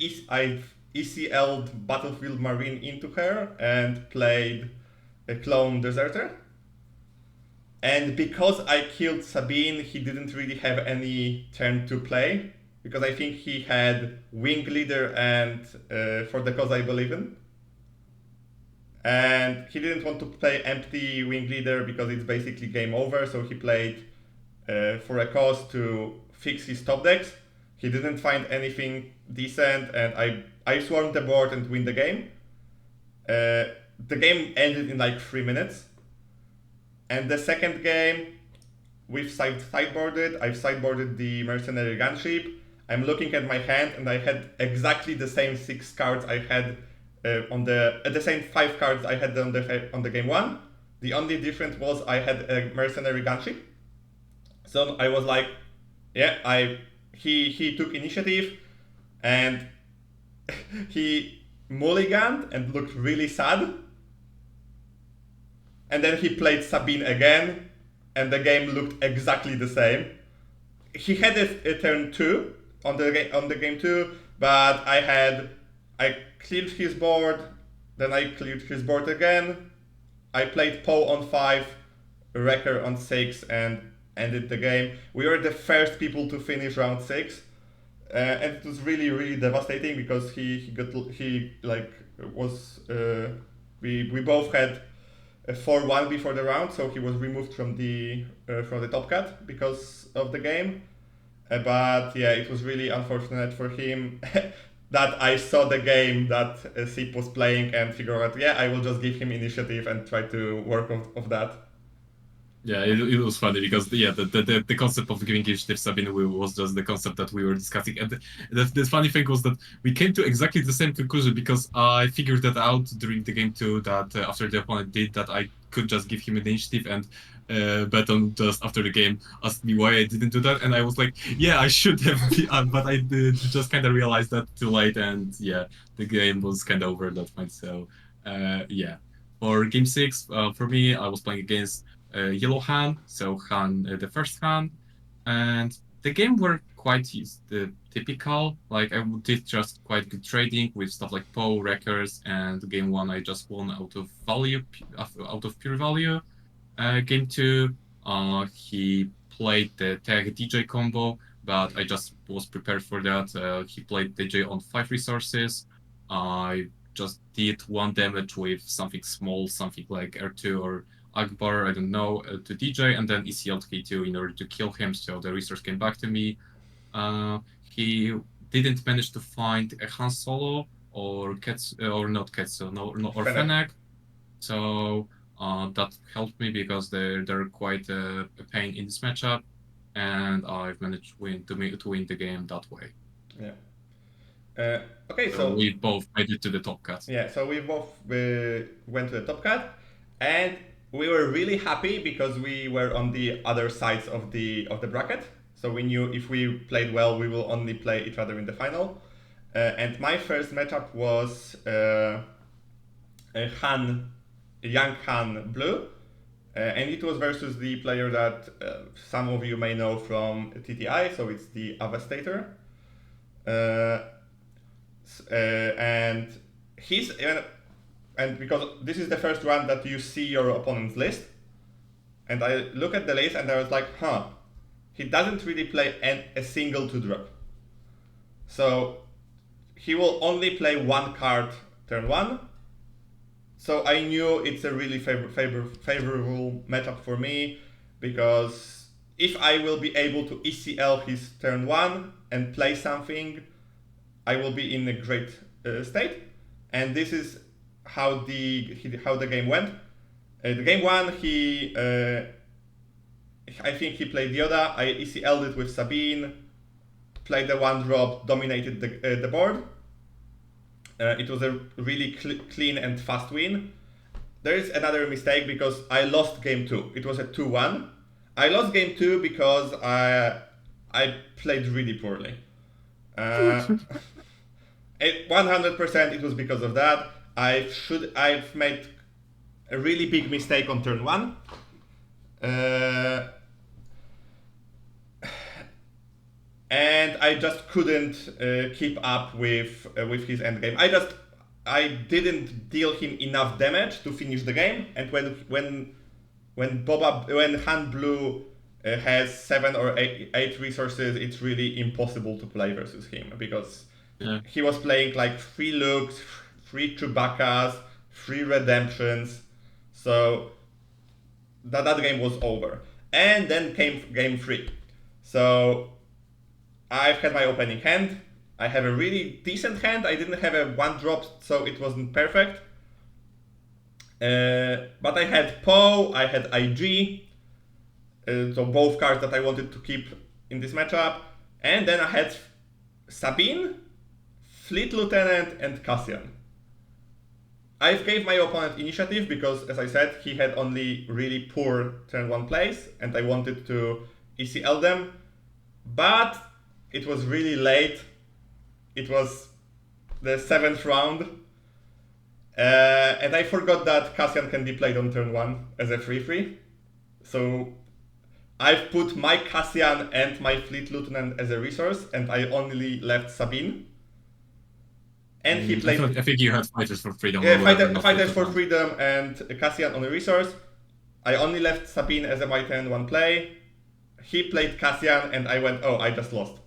ECL'd Battlefield Marine into her and played a Clone Deserter. And because I killed Sabine, he didn't really have any turn to play, because I think he had Wing Leader and For the Cause I Believe in. And he didn't want to play empty Wing Leader because it's basically game over, so he played For a Cause to fix his top decks. He didn't find anything decent, and I swarmed the board and win the game. The game ended in like 3 minutes. And the second game, we've sideboarded. I've sideboarded the Mercenary Gunship. I'm looking at my hand, and I had exactly the same 6 cards I had the same 5 cards I had on the game 1. The only difference was I had a Mercenary Gunship. So I was like, yeah, he took initiative, and he mulliganed and looked really sad. And then he played Sabine again, and the game looked exactly the same. He had a turn 2 on the game 2, but I cleared his board, then I cleared his board again. I played Poe on 5, Wrecker on 6, and ended the game. We were the first people to finish round 6, and it was really devastating because we both had a 4-1 before the round, so he was removed from the top cut because of the game. But yeah, it was really unfortunate for him that I saw the game that Sip was playing and figured out, yeah, I will just give him initiative and try to work of that. Yeah, it was funny because the concept of giving initiative Sabine was just the concept that we were discussing, and the funny thing was that we came to exactly the same conclusion because I figured that out during the game 2 that after the opponent did that I could just give him an initiative, and Beton just after the game asked me why I didn't do that, and I was like, yeah, I should have, but I did just kind of realized that too late, and yeah, the game was kind of over at that point. So yeah, for game 6, for me, I was playing against Yellow Han, so Han, the first Han, and the game were quite typical. Like I did just quite good trading with stuff like Poe, Wreckers, and game 1 I just won out of value, out of pure value. Game 2, he played the tag DJ combo, but I just was prepared for that. He played DJ on 5 resources. I just did 1 damage with something small, something like R2 or Akbar, I don't know, to DJ, and then ECL'd K2 in order to kill him, so the resource came back to me. He didn't manage to find a Han Solo or Ketsu, or not Ketsu, or Fennec. So that helped me because they're quite a pain in this matchup, and I've managed to win the game that way. Yeah. Okay, so we both made it to the top cut. Yeah, so we both went to the top cut, and we were really happy because we were on the other sides of the bracket. So we knew if we played well, we will only play each other in the final. And my first matchup was Young Han Blue, and it was versus the player that some of you may know from TTI. So it's the Avastator. And he's and because this is the first one that you see your opponent's list, and I look at the list and I was like, he doesn't really play a single 2-drop. So he will only play 1 card turn 1. So I knew it's a really favorable matchup for me, because if I will be able to ECL his turn 1 and play something, I will be in a great state. And this is how the game went. The game 1, I think he played Yoda. I ECL'd it with Sabine. played the one drop, dominated the board. It was a really clean and fast win. There is another mistake because I lost game 2. It was a 2-1. I lost game 2 because I played really poorly. 100% it was because of that. I've made a really big mistake on turn 1. And I just couldn't keep up with his endgame. I didn't deal him enough damage to finish the game. And when Han Blue has 7 or 8 resources, it's really impossible to play versus him because he was playing like 3 looks, 3 Chewbaccas, 3 redemptions. So that game was over. And then came game 3. So I've had my opening hand. I have a really decent hand. I didn't have a 1 drop, so it wasn't perfect. But I had Poe, I had IG, so both cards that I wanted to keep in this matchup. And then I had Sabine, Fleet Lieutenant, and Cassian. I gave my opponent initiative because, as I said, he had only really poor turn 1 plays, and I wanted to ECL them. But it was really late. It was the 7th round. And I forgot that Cassian can be played on turn 1 as a 3/3. So I've put my Cassian and my Fleet Lieutenant as a resource, and I only left Sabine. And he played. I think you had Fighters for Freedom. Yeah, Fighters for Freedom and Cassian on a resource. I only left Sabine as a my turn 1 play. He played Cassian, and I went, oh, I just lost.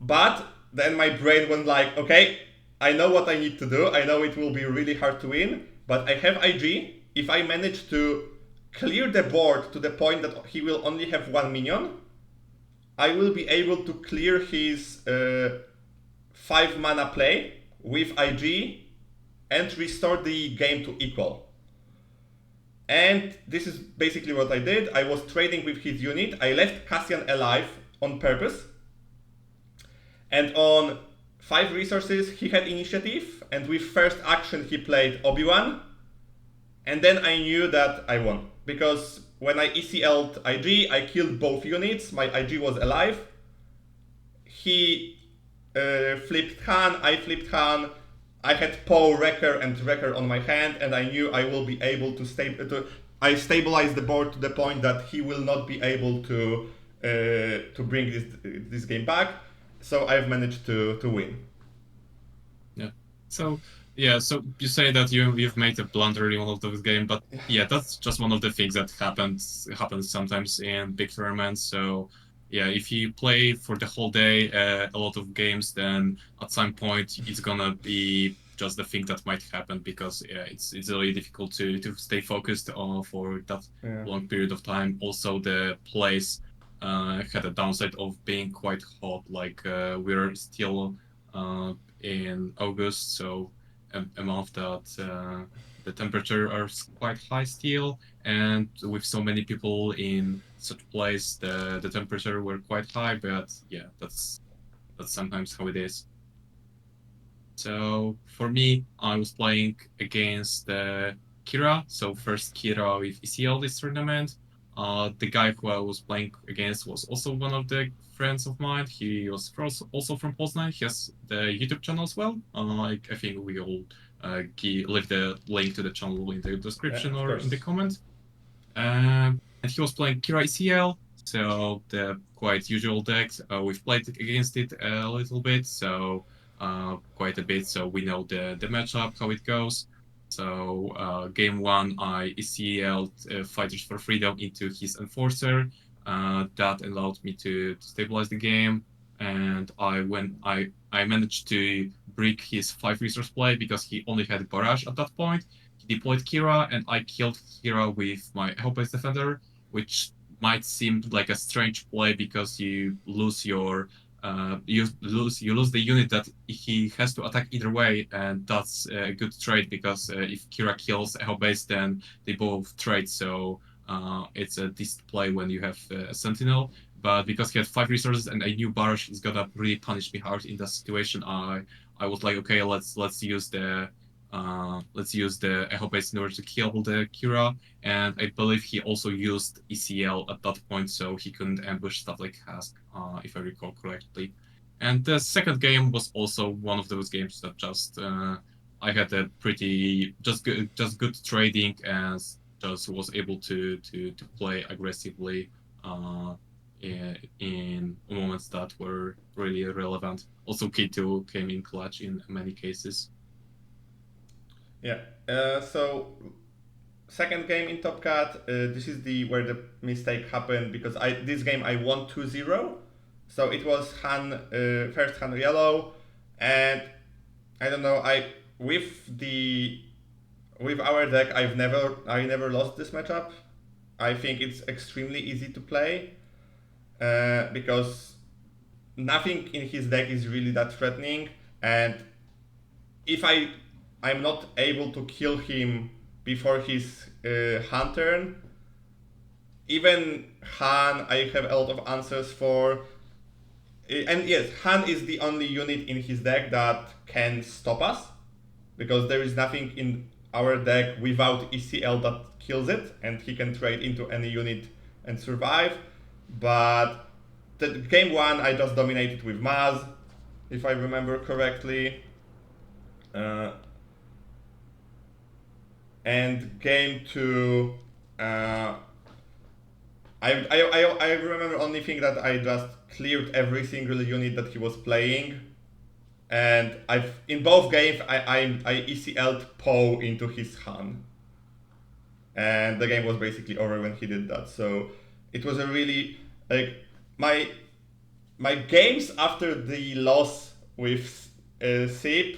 But then my brain went like, okay, I know what I need to do. I know it will be really hard to win, but I have IG. If I manage to clear the board to the point that he will only have 1 minion, I will be able to clear his 5 mana play with IG and restore the game to equal. And this is basically what I did. I was trading with his unit. I left Cassian alive on purpose. And on 5 resources, he had initiative. And with first action, he played Obi-Wan. And then I knew that I won. Because when I ECL'd IG, I killed both units. My IG was alive. He flipped Han, I flipped Han. I had Poe, Wrecker, and Wrecker on my hand, and I knew I will be able to I stabilized the board to the point that he will not be able to bring this game back. So I've managed to win. Yeah. So you say that you've made a blunder in one of those games, but yeah, that's just one of the things that happens sometimes in big tournaments. So yeah, if you play for the whole day a lot of games, then at some point it's gonna be just the thing that might happen because it's really difficult to stay focused for that long period of time. Also, the plays had a downside of being quite hot. Like we're still in August, so a month that the temperature are quite high still, and with so many people in such place, the temperature were quite high. But yeah, that's sometimes how it is. So for me, I was playing against Kira. So first Kira with ECL this tournament. The guy who I was playing against was also one of the friends of mine. He was also from Poznan. He has the YouTube channel as well. I think we all leave the link to the channel in the description or in the comment. And he was playing Kira ECL, so the quite usual deck. We've played against it a little bit, so quite a bit. So we know the matchup, how it goes. So game 1, I ECL'd Fighters for Freedom into his Enforcer. That allowed me to stabilize the game, and I managed to break his 5 resource play because he only had Barrage at that point. He deployed Kira, and I killed Kira with my Hell-based Defender, which might seem like a strange play because you lose your you lose the unit that he has to attack either way, and that's a good trade because if Kira kills a Hell-based, then they both trade. So it's a decent play when you have a Sentinel. but because he had 5 resources and I knew Barış is gonna really punish me hard in that situation, I was like, okay, let's use the Echo base in order to kill the Kira, and I believe he also used ECL at that point, so he couldn't ambush stuff like Hask, if I recall correctly. And the second game was also one of those games that just I had a pretty just good trading and just was able to play aggressively in moments that were really relevant. Also, K2 came in clutch in many cases. Yeah. So second game in Top Cut, this is where the mistake happened because this game I won 2-0. So it was first Han yellow, and I don't know, with our deck I never lost this matchup. I think it's extremely easy to play because nothing in his deck is really that threatening, and if I'm not able to kill him before his Han turn, even Han I have a lot of answers for. And yes, Han is the only unit in his deck that can stop us, because there is nothing in our deck without ECL that kills it, and he can trade into any unit and survive. But the game 1 I just dominated with Maz, if I remember correctly. And game 2, I remember only thing that I just cleared every single unit that he was playing, and in both games I ECL'd Poe into his Han, and the game was basically over when he did that. So it was a really my games after the loss with Sip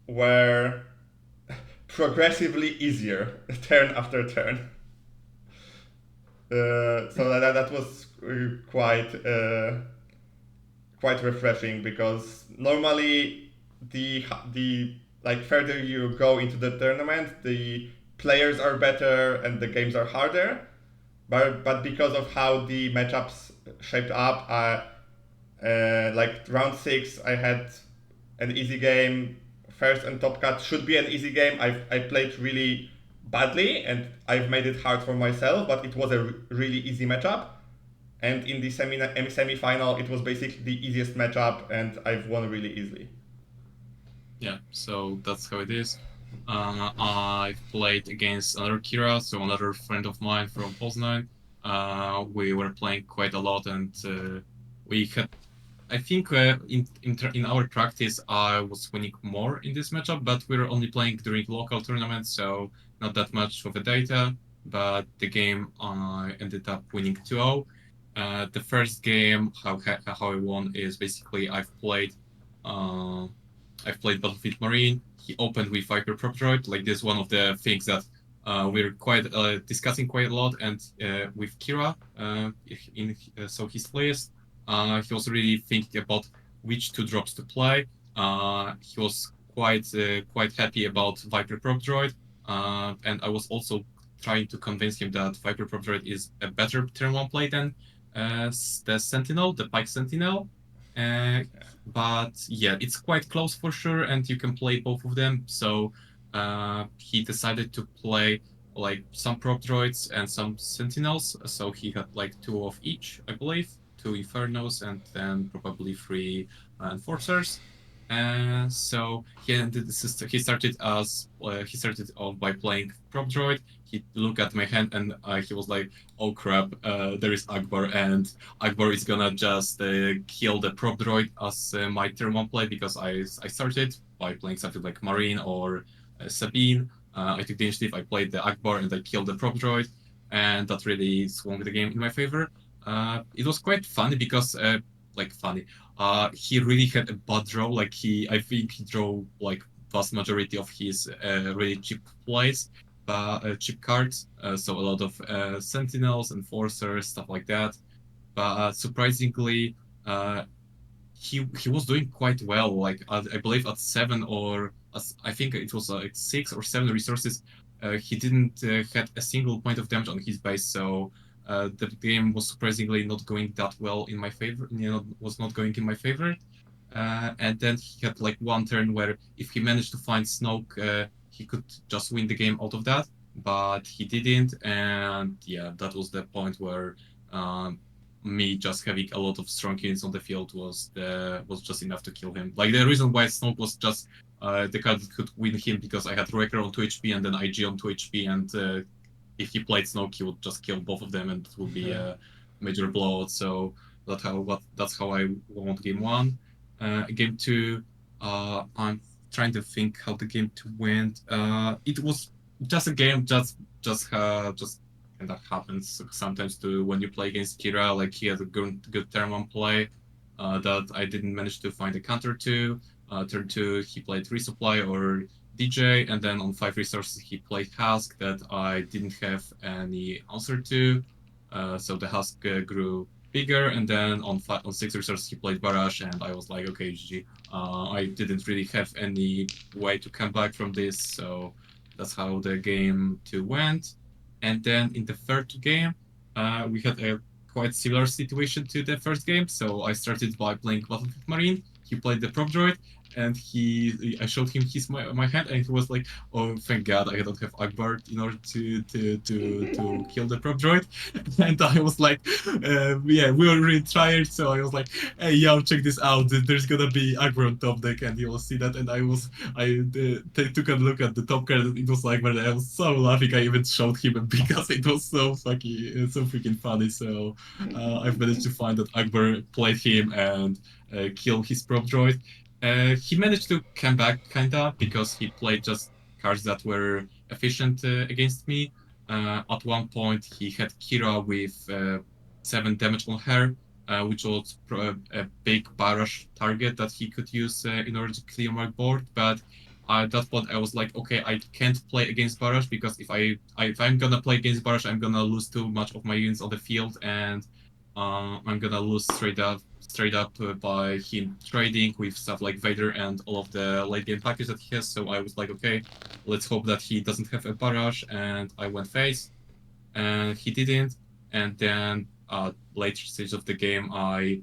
were progressively easier turn after turn. So that was quite refreshing, because normally the further you go into the tournament, the players are better and the games are harder. But because of how the matchups shaped up, round 6 I had an easy game. First and Top Cut should be an easy game. I played really badly and I've made it hard for myself, but it was a really easy matchup. And in the semi-final, it was basically the easiest matchup, and I've won really easily. Yeah, so that's how it is. I've played against another Kira, so another friend of mine from Poznan. We were playing quite a lot, and we had. I think in our practice, I was winning more in this matchup, but we were only playing during local tournaments, so not that much of the data. But the game, I ended up winning 2-0. The first game, how I won is basically I've played Battlefield Marine. He opened with Viper Prop Droid. Like, this is one of the things that we're quite discussing quite a lot. And with Kira, so his list, he was really thinking about which 2 drops to play. He was quite happy about Viper Prop Droid, and I was also trying to convince him that Viper Prop Droid is a better turn 1 play than the Sentinel, the Pike Sentinel. But yeah, it's quite close for sure, and you can play both of them. So he decided to play like some prop droids and some sentinels. So he had like 2 of each, I believe, 2 infernos, and then probably 3 enforcers. And so he started off by playing prop droid. He looked at my hand and he was like, "Oh crap, there is Akbar, and Akbar is gonna just kill the prop droid as my turn 1 play, because I started by playing something like Marine or Sabine. I took the initiative, I played the Akbar, and I killed the prop droid, and that really swung the game in my favor. It was quite funny because, he really had a bad draw. I think he drew like vast majority of his really cheap plays, cheap cards. So a lot of sentinels, enforcers, stuff like that. But surprisingly, he was doing quite well. Like, I believe at 7, or I think it was like 6 or 7 resources, he didn't had a single point of damage on his base. So the game was surprisingly not going that well in my favor. Was not going in my favor. And then he had like one turn where if he managed to find Snoke, he could just win the game out of that, but he didn't. And yeah, that was the point where me just having a lot of strong units on the field was just enough to kill him. Like the reason why Snoke was just the card that could win him because I had Wrecker on 2 HP and then IG on 2 HP, and if he played Snoke, he would just kill both of them and it would be a major blowout. So that's how I won game 1. Game 2, I'm trying to think how the game 2 went. It was just a game, just kind of happens sometimes to when you play against Kira. Like he had a good turn 1 play that I didn't manage to find a counter to. Turn 2, he played Resupply or DJ, and then on 5 resources he played Husk that I didn't have any answer to. So the Husk grew bigger, and then on 6 resources he played Barrage, and I was like, okay, GG. I didn't really have any way to come back from this, so that's how the game 2 went. And then in the third game, we had a quite similar situation to the first game. So I started by playing Battlefield Marine. He played the prop droid, and I showed him my hand, and he was like, "Oh, thank God, I don't have Akbar in order to kill the prop droid." And I was like, "Yeah, we were really tired." So I was like, "Hey, yo, check this out. There's gonna be Akbar on top deck, and you will see that." And I took a look at the top card, and it was Akbar. And I was so laughing. I even showed him because it was so freaking funny. So I've managed to find that Akbar played him and kill his prop droid. He managed to come back kinda because he played just cards that were efficient against me. At one point, he had Kira with 7 damage on her, which was a big barrage target that he could use in order to clear my board. But at that point, I was like, okay, I can't play against barrage because if I'm gonna play against barrage, I'm gonna lose too much of my units on the field, and I'm gonna lose straight up by him trading with stuff like Vader and all of the late game package that he has. So I was like, okay, let's hope that he doesn't have a barrage, and I went face, and he didn't. And then later stage of the game, I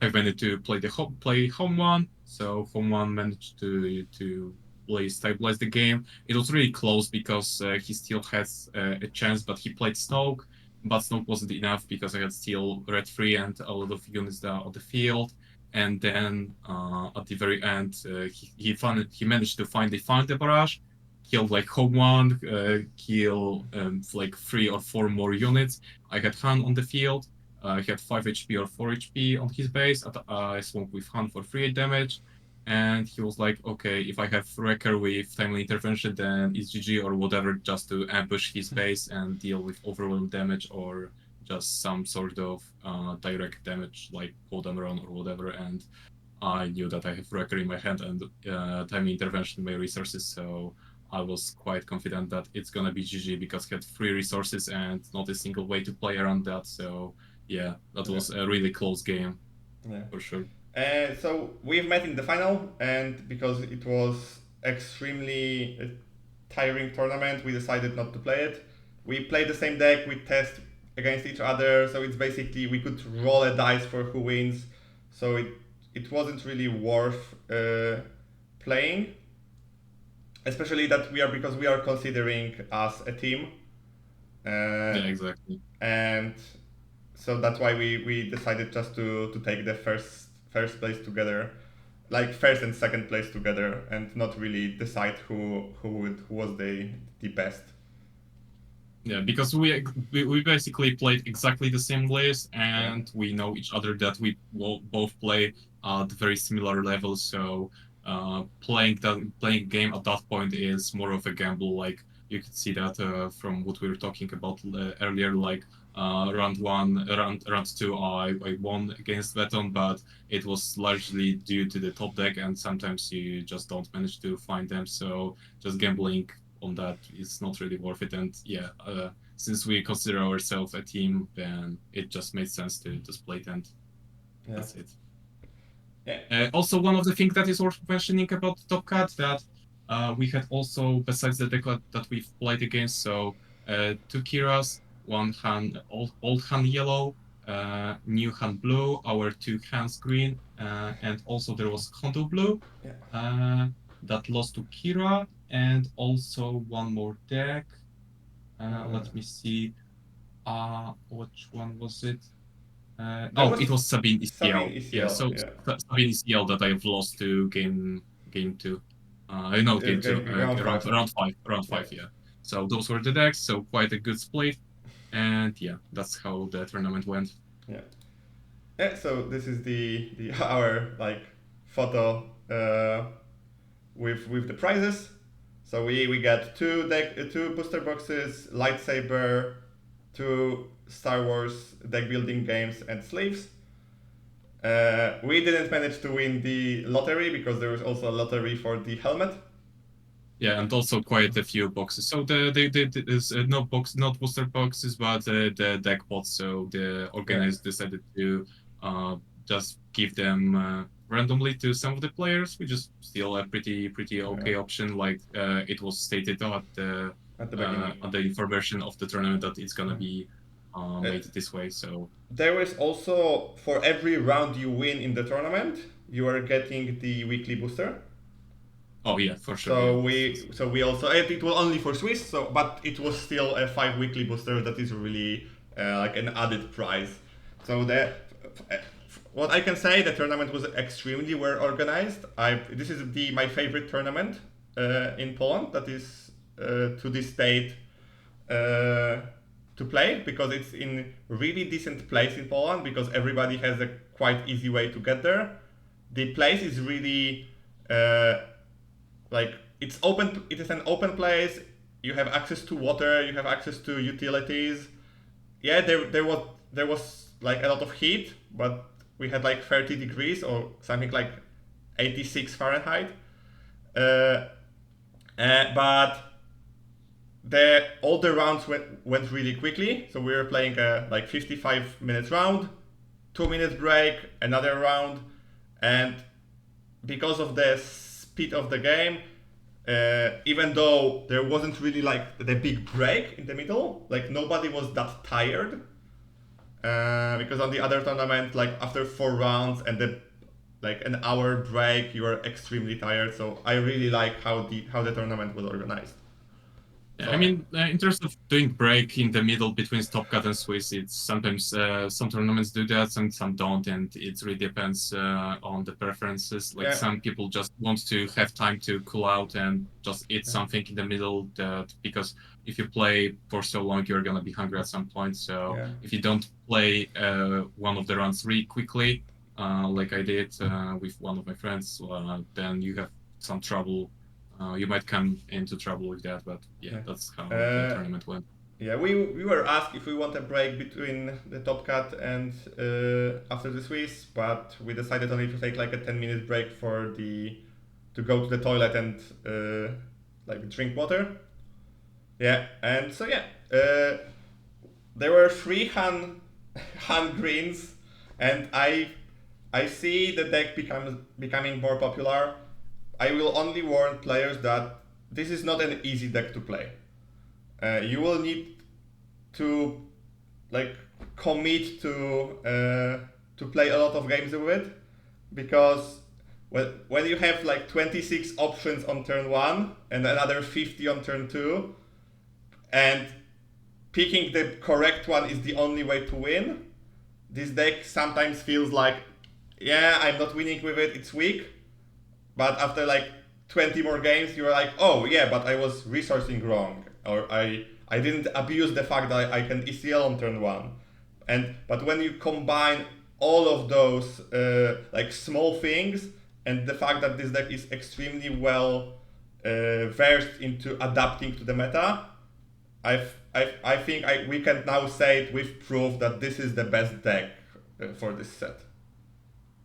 managed to play home one. So home one managed to stabilize the game. It was really close because he still has a chance, but he played Snoke. But Snoke wasn't enough because I had still red 3 and a lot of units on the field. And then at the very end, he managed to finally find the barrage, killed like home one, kill like 3 or 4 more units. I had Han on the field. He had 5 HP or 4 HP on his base. I swapped with Han for 3 damage. And he was like, okay, if I have Wrecker with timely intervention, then it's GG or whatever, just to ambush his base and deal with overwhelm damage or just some sort of direct damage like hold them around or whatever. And I knew that I have Wrecker in my hand and timely intervention in my resources, so I was quite confident that it's gonna be GG because he had 3 resources and not a single way to play around that. So yeah, that was a really close game, for sure. So we've met in the final, and because it was extremely tiring tournament, we decided not to play it. We played the same deck, we test against each other, so it's basically we could roll a dice for who wins. So it wasn't really worth playing, especially that because we are considering us a team. Yeah, exactly. And so that's why we decided just to take the first place together, like first and second place together, and not really decide who was the best. Yeah, because we basically played exactly the same list, and we know each other that we both play at very similar levels. So playing game at that point is more of a gamble. Like you could see that from what we were talking about earlier. Like round 1, round 2, I won against Veton, but it was largely due to the top deck, and sometimes you just don't manage to find them. So just gambling on that is not really worth it. And yeah, since we consider ourselves a team, then it just made sense to split, and that's it. Yeah. Also, one of the things that is worth mentioning about the top cut that we had also, besides the deck that we've played against, so 2 Kiras, one hand, old hand yellow, new hand blue, our two hands green, and also there was Hondo blue that lost to Kira, and also one more deck. Let me see. Which one was it? It was Sabine Sabine ECL. Yeah, ECL, so yeah. Sabine ECL that I've lost to game two. No, game two, Round five. round five, yeah. So those were the decks, so quite a good split. And yeah, that's how the tournament went. Yeah. Yeah, so this is the our like photo with the prizes. So we got two booster boxes, lightsaber, two Star Wars deck building games and sleeves. We didn't manage to win the lottery because there was also a lottery for the helmet. Yeah, and also quite a few boxes. So there's not booster boxes, but the deck pots. So the organizers decided to just give them randomly to some of the players, which is still a pretty okay option. Like it was stated at the beginning. on the information of the tournament that it's gonna be made this way. So there is also, for every round you win in the tournament, you are getting the weekly booster. Oh yeah, for sure. So we also, it was only for Swiss, but it was still a 5 weekly booster that is really like an added prize. So what I can say, the tournament was extremely well organized. This is my favorite tournament in Poland that is to this date to play, because it's in really decent place in Poland, because everybody has a quite easy way to get there. The place is really like it's open. It is an open place. You have access to water. You have access to utilities. Yeah, there was like a lot of heat, but we had like 30 degrees or something like 86 Fahrenheit. But all the rounds went really quickly. So we were playing a like 55 minutes round, 2 minutes break, another round, and because of the speed of the game, even though there wasn't really like the big break in the middle, like nobody was that tired. Because on the other tournament, like after 4 rounds and like an hour break, you are extremely tired. So I really like how the tournament was organized. Yeah, I mean, in terms of doing break in the middle between Top Cut and Swiss, it's sometimes some tournaments do that, some don't, and it really depends on the preferences. Like some people just want to have time to cool out and just eat something in the middle. Because if you play for so long, you're gonna be hungry at some point. So if you don't play one of the runs really quickly, like I did with one of my friends, then you have some trouble. You might come into trouble with that, but yeah, that's how the tournament went. Yeah, we were asked if we want a break between the Top Cut and after the Swiss, but we decided only to take like a 10-minute break to go to the toilet and like drink water. Yeah, and so there were 3 hand greens, and I see the deck becoming more popular. I will only warn players that this is not an easy deck to play. You will need to like commit to play a lot of games with it, because when you have like 26 options on turn 1 and another 50 on turn 2, and picking the correct one is the only way to win, this deck sometimes feels like, yeah, I'm not winning with it, it's weak. But after like 20 more games, you're like, oh yeah, but I was resourcing wrong, or I didn't abuse the fact that I can ECL on turn 1. But when you combine all of those like small things, and the fact that this deck is extremely well versed into adapting to the meta, I think we can now say it with proof that this is the best deck for this set.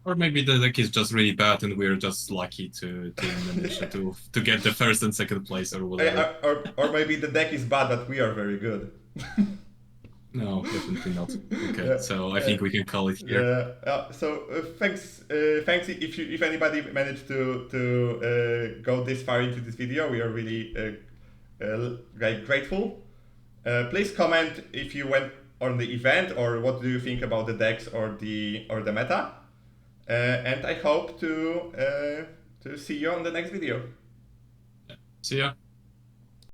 Or maybe the deck is just really bad and we're just lucky to manage to get the first and second place or whatever. Or maybe the deck is bad, but we are very good. No, definitely not. Okay, so I think we can call it here. Thanks if anybody managed to go this far into this video. We are really grateful. Please comment if you went on the event or what do you think about the decks or the meta. And I hope to see you on the next video. See ya.